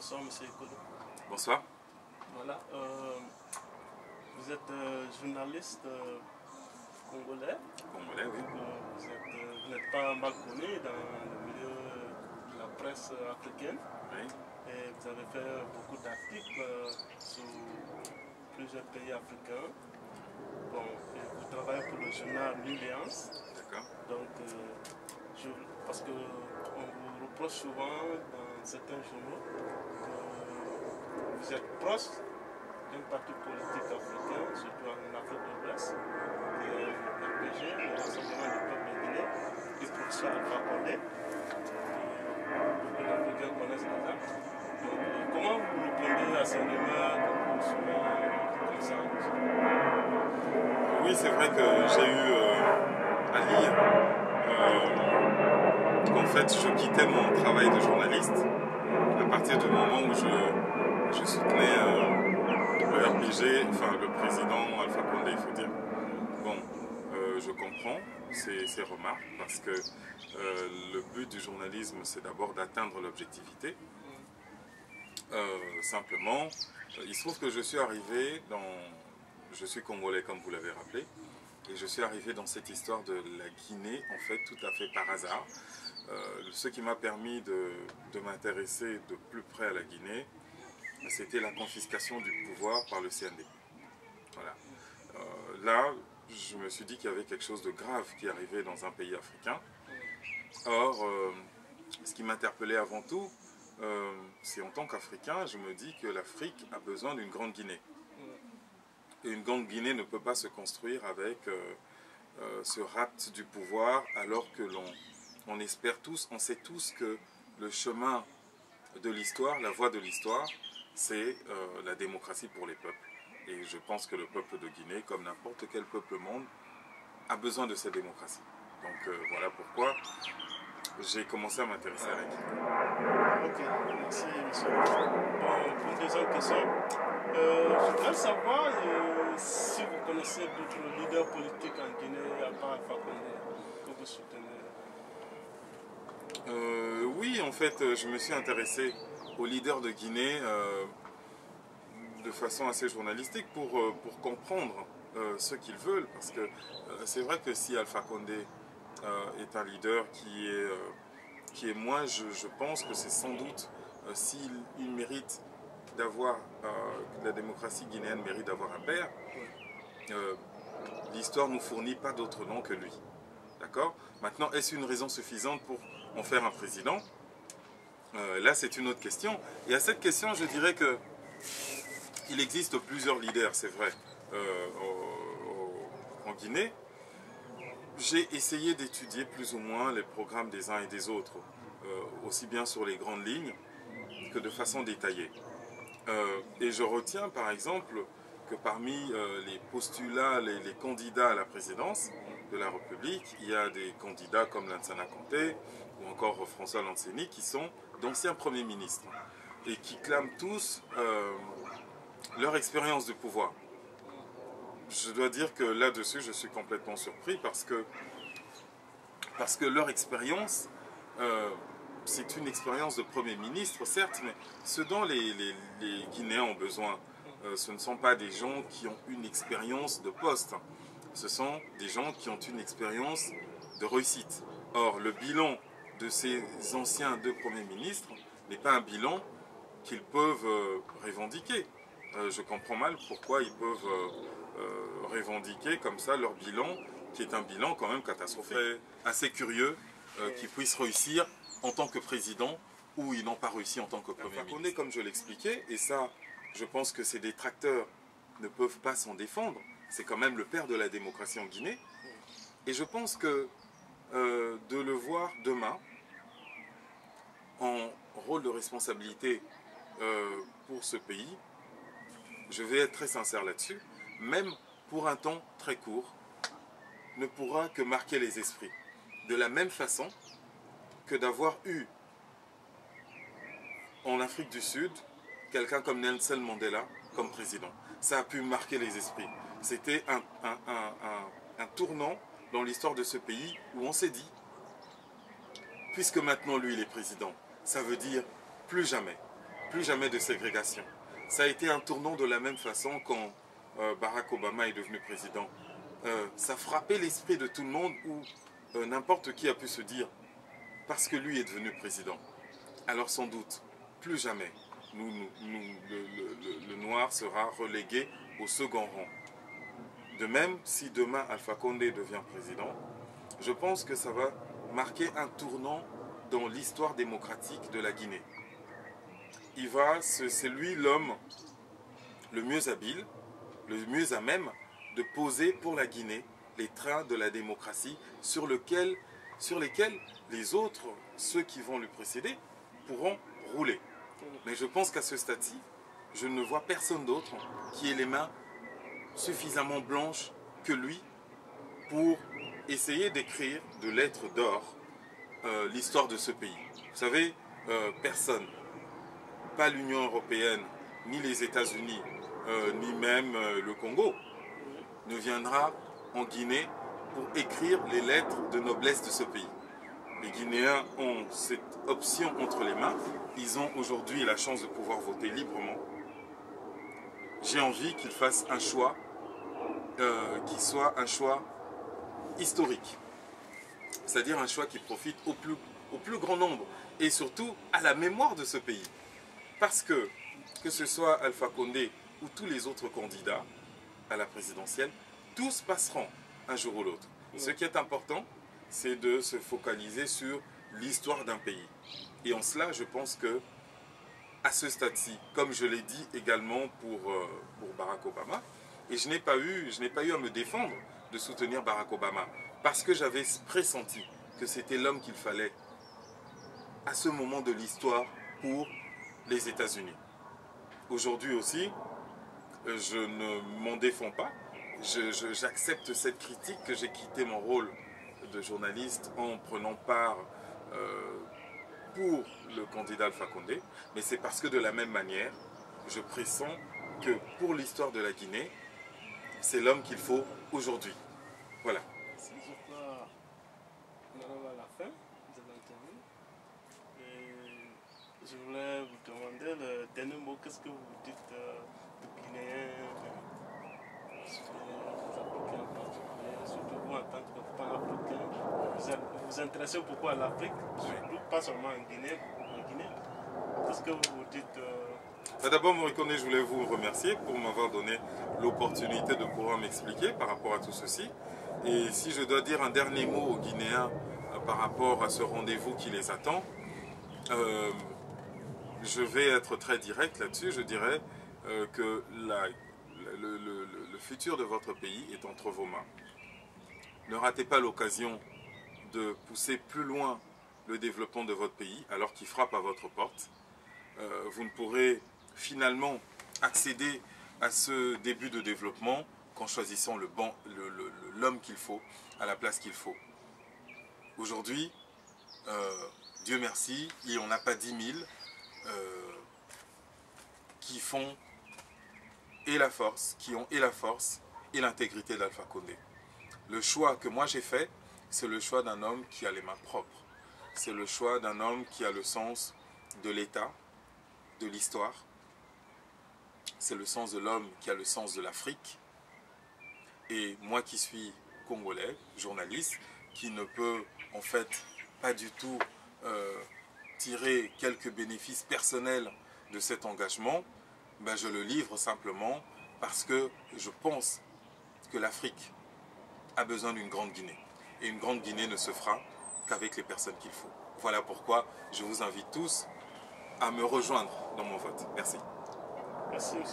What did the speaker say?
Bonsoir, monsieur Ekolo. Bonsoir. Voilà, vous êtes journaliste congolais. Congolais, oui. Vous n'êtes pas mal connu dans le milieu de la presse africaine. Oui. Et vous avez fait beaucoup d'articles sur plusieurs pays africains. Bon, et vous travaillez pour le journal Nubiance. D'accord. Donc, parce qu'on vous reproche souvent dans certains journaux que vous êtes proche d'un parti politique africain, surtout en Afrique de l'Ouest, qui est le RPG, le Rassemblement du peuple guinéen, du professeur Alpha Condé, que les Africains connaissent déjà. Donc, comment vous répondez à ces rumeurs que souvent comme ça? Oui, c'est vrai que j'ai eu à lire qu'en fait je quittais mon travail de journaliste à partir du moment où je soutenais le RPG, enfin le président Alpha Condé, il faut dire. Bon, je comprends ces remarques parce que le but du journalisme c'est d'abord d'atteindre l'objectivité. Simplement, il se trouve que je suis arrivé je suis congolais comme vous l'avez rappelé, et je suis arrivé dans cette histoire de la Guinée en fait tout à fait par hasard. Ce qui m'a permis de m'intéresser de plus près à la Guinée, c'était la confiscation du pouvoir par le CND. Voilà. Là, je me suis dit qu'il y avait quelque chose de grave qui arrivait dans un pays africain. Or, ce qui m'interpellait avant tout, c'est en tant qu'Africain, je me dis que l'Afrique a besoin d'une grande Guinée. Et une grande Guinée ne peut pas se construire avec ce rapt du pouvoir, alors que on espère tous, on sait tous que le chemin de l'histoire, la voie de l'histoire, c'est la démocratie pour les peuples. Et je pense que le peuple de Guinée, comme n'importe quel peuple au monde, a besoin de cette démocratie. Donc voilà pourquoi j'ai commencé à m'intéresser à la Guinée. Ok, merci monsieur. Bon, pour une deuxième question, je voudrais savoir si vous connaissez d'autres leaders politiques en Guinée à part Alpha Condé que vous soutenez. Oui, en fait, je me suis intéressé aux leaders de Guinée de façon assez journalistique pour comprendre ce qu'ils veulent. Parce que c'est vrai que si Alpha Condé est un leader qui est moi, je pense que c'est sans doute, s'il mérite d'avoir, la démocratie guinéenne mérite d'avoir un père, l'histoire ne nous fournit pas d'autre nom que lui. D'accord? Maintenant, est-ce une raison suffisante pour en faire un président? Là, c'est une autre question. Et à cette question, je dirais que il existe plusieurs leaders, c'est vrai, en Guinée. J'ai essayé d'étudier plus ou moins les programmes des uns et des autres, aussi bien sur les grandes lignes que de façon détaillée. Et je retiens par exemple que parmi les postulats, les candidats à la présidence de la République, il y a des candidats comme Lansana Conté ou encore François Lanseni qui sont d'anciens premiers ministres et qui clament tous leur expérience de pouvoir. Je dois dire que là-dessus, je suis complètement surpris parce que leur expérience, c'est une expérience de Premier ministre, certes, mais ce dont les Guinéens ont besoin, ce ne sont pas des gens qui ont une expérience de poste, ce sont des gens qui ont une expérience de réussite. Or, le bilan de ces anciens deux Premiers ministres n'est pas un bilan qu'ils peuvent revendiquer. Je comprends mal pourquoi ils peuvent revendiquer comme ça leur bilan, qui est un bilan quand même catastrophique. Assez curieux qu'ils puissent réussir en tant que président ou ils n'ont pas réussi en tant que Premier ministre. Comme je l'expliquais, et ça, je pense que ces détracteurs ne peuvent pas s'en défendre, c'est quand même le père de la démocratie en Guinée. Et je pense que de le voir demain en rôle de responsabilité pour ce pays, je vais être très sincère là-dessus, même pour un temps très court, ne pourra que marquer les esprits. De la même façon que d'avoir eu en Afrique du Sud quelqu'un comme Nelson Mandela comme président. Ça a pu marquer les esprits. C'était un tournant dans l'histoire de ce pays où on s'est dit, puisque maintenant lui il est président, ça veut dire plus jamais plus jamais de ségrégation. Ça a été un tournant de la même façon quand Barack Obama est devenu président. Ça frappait l'esprit de tout le monde où n'importe qui a pu se dire, parce que lui est devenu président, alors sans doute, plus jamais, le noir sera relégué au second rang. De même, si demain Alpha Condé devient président, je pense que ça va marquer un tournant dans l'histoire démocratique de la Guinée. C'est lui l'homme le mieux habile, le mieux à même de poser pour la Guinée les trains de la démocratie sur lesquels les autres, ceux qui vont lui précéder, pourront rouler. Mais je pense qu'à ce stade-ci, je ne vois personne d'autre qui ait les mains suffisamment blanches que lui pour essayer d'écrire de lettres d'or l'histoire de ce pays. Vous savez, personne, pas l'Union européenne, ni les États-Unis, ni même le Congo, ne viendra en Guinée pour écrire les lettres de noblesse de ce pays. Les Guinéens ont cette option entre les mains. Ils ont aujourd'hui la chance de pouvoir voter librement. J'ai envie qu'ils fassent un choix qui soit un choix historique. C'est-à-dire un choix qui profite au plus grand nombre et surtout à la mémoire de ce pays. Parce que ce soit Alpha Condé ou tous les autres candidats à la présidentielle, tous passeront un jour ou l'autre. Ce qui est important, c'est de se focaliser sur l'histoire d'un pays. Et en cela, je pense que à ce stade-ci, comme je l'ai dit également pour Barack Obama, et je n'ai pas eu à me défendre de soutenir Barack Obama, parce que j'avais pressenti que c'était l'homme qu'il fallait à ce moment de l'histoire pour les États-Unis. Aujourd'hui aussi, je ne m'en défends pas. J'accepte cette critique que j'ai quitté mon rôle de journaliste en prenant part pour le candidat Alpha Condé, mais c'est parce que de la même manière, je pressens que pour l'histoire de la Guinée, c'est l'homme qu'il faut aujourd'hui. Voilà. Si je crois qu'on arrive à la fin de l'interview, je voulais vous demander le dernier mot, qu'est-ce que vous dites aux Guinéens, aux Africains en particulier, surtout vous en tant que panafricain, vous vous intéressez beaucoup à l'Afrique, surtout pas seulement en Guinée. Qu'est-ce que vous dites D'abord, Morikone, je voulais vous remercier pour m'avoir donné l'opportunité de pouvoir m'expliquer par rapport à tout ceci. Et si je dois dire un dernier mot aux Guinéens par rapport à ce rendez-vous qui les attend, je vais être très direct là-dessus. Je dirais que le futur de votre pays est entre vos mains. Ne ratez pas l'occasion de pousser plus loin le développement de votre pays alors qu'il frappe à votre porte. Vous ne pourrez finalement accéder à ce début de développement qu'en choisissant l'homme qu'il faut à la place qu'il faut. Aujourd'hui, Dieu merci, il n'y en a pas 10 000 qui font qui ont la force et l'intégrité d'Alpha Condé. Le choix que moi j'ai fait, c'est le choix d'un homme qui a les mains propres. C'est le choix d'un homme qui a le sens de l'État, de l'histoire. C'est le sens de l'homme qui a le sens de l'Afrique. Et moi qui suis congolais, journaliste, qui ne peut en fait pas du tout tirer quelques bénéfices personnels de cet engagement, ben je le livre simplement parce que je pense que l'Afrique a besoin d'une grande Guinée. Et une grande Guinée ne se fera qu'avec les personnes qu'il faut. Voilà pourquoi je vous invite tous à me rejoindre dans mon vote. Merci. Merci, M.